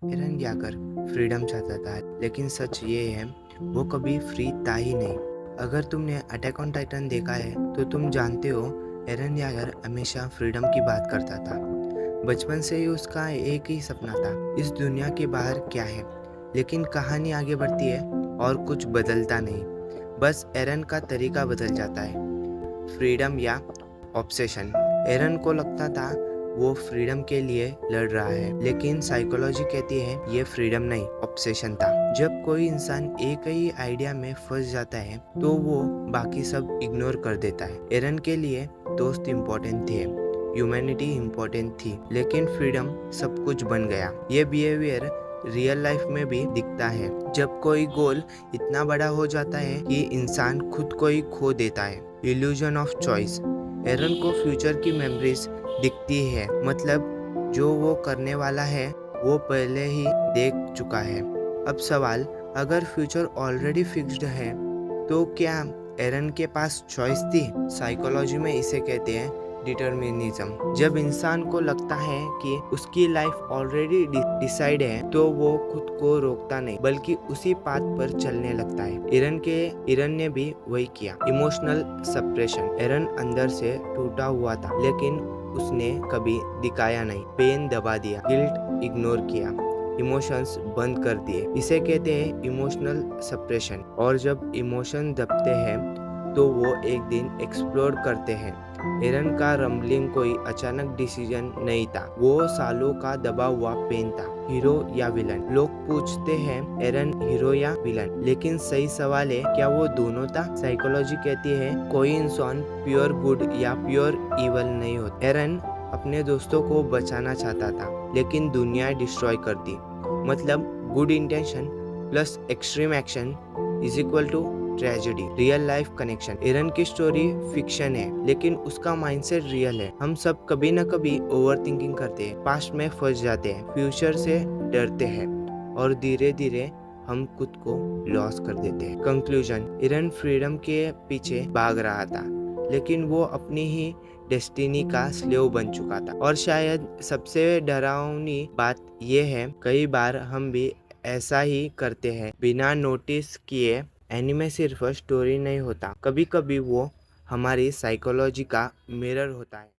एरन यागर freedom चाहता था, लेकिन सच ये है वो कभी फ्री था ही नहीं। अगर तुमने अटैक ऑन टाइटन देखा है तो तुम जानते हो एरन यागर हमेशा फ्रीडम की बात करता था। बचपन से ही उसका एक ही सपना था, इस दुनिया के बाहर क्या है। लेकिन कहानी आगे बढ़ती है और कुछ बदलता नहीं, बस एरन का तरीका बदल जाता है। फ्रीडम या ऑब्सेशन। एरन को लगता था वो फ्रीडम के लिए लड़ रहा है, लेकिन साइकोलॉजी कहती है ये फ्रीडम नहीं, ऑब्सेशन था। जब कोई इंसान एक ही आइडिया में फंस जाता है तो वो बाकी सब इग्नोर कर देता है। एरन के लिए दोस्त इम्पोर्टेंट थे, ह्यूमैनिटी इम्पोर्टेंट थी, लेकिन फ्रीडम सब कुछ बन गया। ये बिहेवियर रियल लाइफ में भी दिखता है, जब कोई गोल इतना बड़ा हो जाता है कि इंसान खुद को ही खो देता है। Illusion of choice. एरन को फ्यूचर की मेमोरीज दिखती है, मतलब जो वो करने वाला है वो पहले ही देख चुका है। अब सवाल, अगर फ्यूचर ऑलरेडी फिक्स्ड है तो क्या एरन के पास चॉइस थी? साइकोलॉजी में इसे कहते हैं डिटर्मिनिज्म। जब इंसान को लगता है कि उसकी लाइफ ऑलरेडी डिसाइड है तो वो खुद को रोकता नहीं, बल्कि उसी पाथ पर चलने लगता है। एरन ने भी वही किया। Emotional suppression. एरन अंदर से टूटा हुआ था, लेकिन उसने कभी दिखाया नहीं। पेन दबा दिया, गिल्ट इग्नोर किया, इमोशंस बंद कर दिए। इसे कहते हैं इमोशनल सप्रेशन। और जब इमोशन दबते हैं तो वो एक दिन एक्सप्लोर करते हैं। एरन का रंबलिंग कोई अचानक डिसीजन नहीं था, वो सालों का दबा हुआ पेन था। हीरो या विलन? लोग पूछते हैं एरन हीरो या विलन, लेकिन सही सवाल है क्या वो दोनों था? साइकोलॉजी कहती है कोई इंसान प्योर गुड या प्योर इवल नहीं होता। एरन अपने दोस्तों को बचाना चाहता था, लेकिन दुनिया डिस्ट्रॉय कर दी। मतलब good intention plus extreme action is equal to tragedy. Real life connection. Eren की स्टोरी फिक्शन है, लेकिन उसका माइंडसेट रियल है। हम सब कभी न कभी ओवर थिंकिंग करते हैं, पास्ट में फंस जाते हैं, फ्यूचर से डरते हैं और धीरे धीरे हम खुद को लॉस कर देते हैं। कंक्लूजन। एरन फ्रीडम के पीछे भाग रहा था, लेकिन वो अपनी ही डेस्टिनी का स्लेव बन चुका था। और शायद सबसे डरावनी बात यह है, कई बार हम भी ऐसा ही करते हैं बिना नोटिस किए। एनिमे सिर्फ स्टोरी नहीं होता, कभी कभी वो हमारी साइकोलॉजी का मिरर होता है।